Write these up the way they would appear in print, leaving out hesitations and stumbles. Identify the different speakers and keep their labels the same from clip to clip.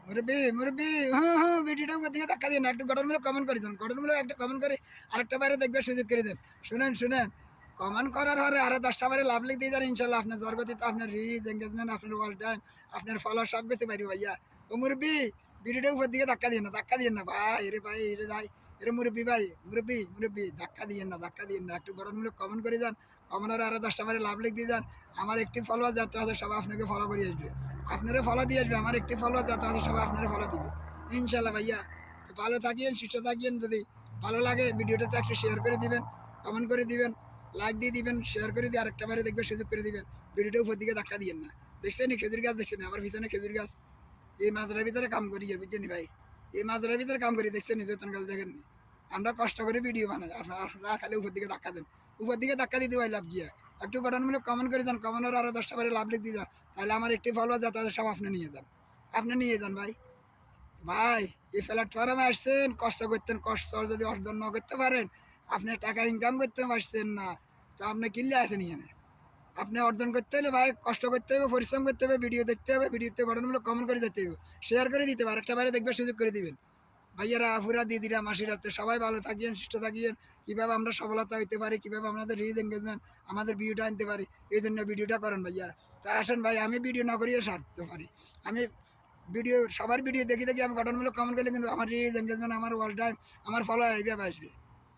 Speaker 1: মুরব্বি মুরব্বি, হ্যাঁ হ্যাঁ, ভিডিওটা দিকে ধাক্কা দিয়ে না, একটু গঠনমূলক কমেন্ট করে দেন, গঠনমূলক একটা কমেন্ট করে আরেকটা বাইরে দেখবে সুযোগ করে দেন। শুনেন শুনেন, কমেন্ট করার হরে আরো 10টা বাইরে লাভ লিখ দিয়ে যান, ইনশাল্লাহ আপনার জগতিতে আপনার রিচ এঙ্গেজমেন্ট, আপনার ওয়াল টাইম, আপনার ফলোয়ার সব কিছু পাইবে ভাইয়া। ও মুরব্বি, ভিডিওটা উপর দিকে ধাক্কা দিয়ে না, ধাক্কা দিয়ে না ভাই, এরে ভাই, এরে মুরব্বি ভাই, মুরব্বি মুরব্বি, ধাক্কা দিয়ে না, ধাক্কা দিয়ে না, একটু গঠনমূলক কমেন্ট করে যান, কমেন্টের আরো 10টা বাইরে লাভ লিখ দিয়ে যান। আমার একটি ফলোয়ার যাতে আছে সবাই আপনাকে ফলো করে আসবে, আপনারা ফলো দিয়ে আসবে, আমার একটি ফলোয়ার যাতে আছে সবাই আপনারা ফলো দিবে ইনশাল্লাহ ভাইয়া। তো ভালো থাকিয়েন, সুস্থ থাকিয়েন। যদি ভালো লাগে ভিডিওটাতে একটু শেয়ার করে দিবেন, কমেন্ট করে দিবেন, লাইক দিয়ে দিবেন, শেয়ার করে দিয়ে আরেকটা বারে দেখবে সুযোগ করে দিবেন। ভিডিওটা উপর দিকে ধাক্কা দিয়েন না। দেখছেন খেজুর গাছ, দেখছেন আমার পিছনে খেজুর গাছ, এই মাঝরার ভিতরে কাম করি বুঝছেন ভাই, এই মাঝরার ভিতরে কাম করি, দেখছেন যতন গাছ দেখেননি। আমরা কষ্ট করে ভিডিও বানাই, আপনারা খালি উপর দিকে ধাক্কা দেন, উপর দিকে ধাক্কা দিতে ভাই লাভ গিয়া। একটু গঠনমূলক কমেন্ট করে যান, কমেন্টের আরো 10টা বারে লাভ লিখ দিয়ে যান, তাহলে আমার একটি ফলোয়ার যাতে সব আপনি নিয়ে যান, আপনি নিয়ে যান ভাই। ভাই এই প্ল্যাটফর্মে আসছেন, কষ্ট করতেন, কষ্ট যদি অর্জন না করতে পারেন, আপনি টাকা ইনকাম করতে পারছেন না, তো আপনি কিনলে আসেন এখানে। আপনি অর্জন করতে হলে ভাই কষ্ট করতে হবে, পরিশ্রম করতে হবে, ভিডিও দেখতে হবে, ভিডিওতে গঠনমূলক কমেন্ট করে যেতে হবে, শেয়ার করে দিতে হবে, আরেকটা বাইরে দেখবে সুযোগ করে দিবেন। ভাইয়ারা, আফুরা, দিদিরা, মাসিরা, তো সবাই ভালো থাকিয়েন, সুস্থ থাকিয়েন। কীভাবে আমরা সফলতা হইতে পারি, কীভাবে আমাদের রিচ এঙ্গেজমেন্ট, আমাদের ভিডিওটা আনতে পারি, এই জন্য ভিডিওটা করেন ভাইয়া। তা আসেন ভাই, আমি ভিডিও না করিয়ে সারতে পারি, আমি ভিডিও সবার ভিডিও দেখি দেখি আমি গঠনমূলক কমেন্ট করলে কিন্তু আমার রিচ এঙ্গেজমেন্ট, আমার ওয়াল টাইম, আমার ফলোয়ার এইভাবে আসবে।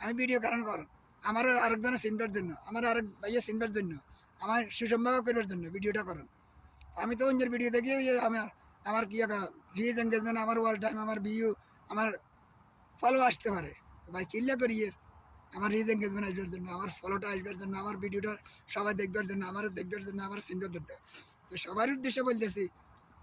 Speaker 1: আমি ভিডিও কারণ করুন আমারও আরেকজনের চিনবার জন্য, আমার আরেক ভাইয়া চিনবার জন্য, আমার সুসম্ভব করবার জন্য ভিডিওটা করুন। আমি তো অন্যের ভিডিও দেখি আমার আমার কি রিচ এঙ্গেজমেন্ট, আমার ওয়াল টাইম, আমার ভিউ, আমার ফলো আসতে পারে। ভাই কিল্লা করি আমার রিচ এঙ্গেজমেন্ট আসবার জন্য, আমার ফলোটা আসবার জন্য, আমার ভিডিওটা সবাই দেখবার জন্য, আমার দেখবার জন্য, আমার চিনবার জন্য। তো সবার উদ্দেশ্যে বলতেছি,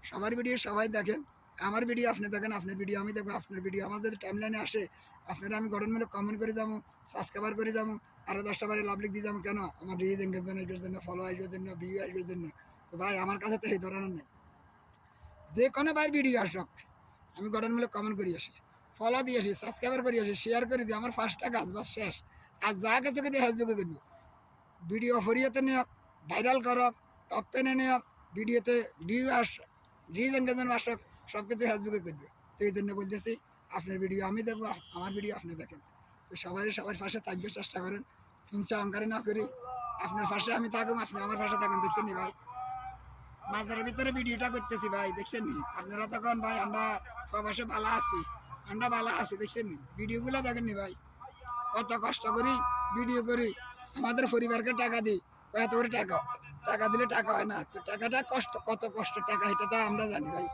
Speaker 1: সবার ভিডিও সবাই দেখেন, আমার ভিডিও আপনি দেখেন, আপনার ভিডিও আমি দেখবো, আপনার ভিডিও আমার যদি টাইম লাইনে আসে, আপনারা আমি গঠনমূলক কমেন্ট করে যাবো, সাবস্ক্রাইবার করে যাবো, আরও 10টা বারে লাভ লিখ দিয়ে যাবো। কেন? আমার রিচ এঙ্গেজমেন্ট আসবার জন্য, ফলো আসবার জন্য, ভিউ আসবার জন্য। তো ভাই আমার কাছে তো এই ধরনের নেই, যে কোনো ভাই ভিডিও আসক আমি গঠনমূলক কমেন্ট করি আসি, ফলো দিয়ে আসি, সাবস্ক্রাইবার করি আসি, শেয়ার করে দিই, আমার 5টা কাজ বাস শেষ। আর যা কিছু করবি ফেসবুকে করবি, ভিডিও ফরিয়াতে নেওক, ভাইরাল করক, টপ টেনে নেওক, ভিডিওতে ভিউ আস, রিচ এঙ্গেজমেন্ট আসক, সব কিছু ফেসবুকে করবে। তো এই জন্য বলতেছি, আপনার ভিডিও আমি দেখবো, আমার ভিডিও আপনি দেখেন। তো সবার পাশে থাকবে, চেষ্টা করেন, হিংসা অহংকারে না করি, আপনার পাশে আমি থাকুন, আপনি আমার পাশে থাকেন। দেখছেন নি ভাই, মাঝের ভিতরে ভিডিওটা করতেছি ভাই, দেখছেন নি আপনারা তখন ভাই আমরা প্রবাসে ভালো আছি, আমরা ভালো আছি, দেখছেন নি ভিডিওগুলো দেখেন নি ভাই, কত কষ্ট করি ভিডিও করি, আমাদের পরিবারকে টাকা দিই, এত করে টাকা, টাকা দিলে টাকা হয় না, তো টাকাটা কষ্ট, কত কষ্ট টাকা, এটা তো আমরা জানি ভাই,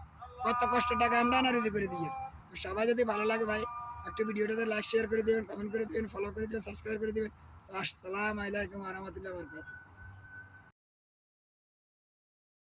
Speaker 1: কত কষ্ট টাকা আমরা আনারুজি করে দিই। তো সবাই যদি ভালো লাগে ভাই, একটু ভিডিওটাতে লাইক শেয়ার করে দেবেন, কমেন্ট করে দেবেন, ফলো করে দেবেন, সাবস্ক্রাইব করে দেবেন। আসসালামু আলাইকুম ওয়া রাহমাতুল্লাহি ওয়া বারাকাতুহু।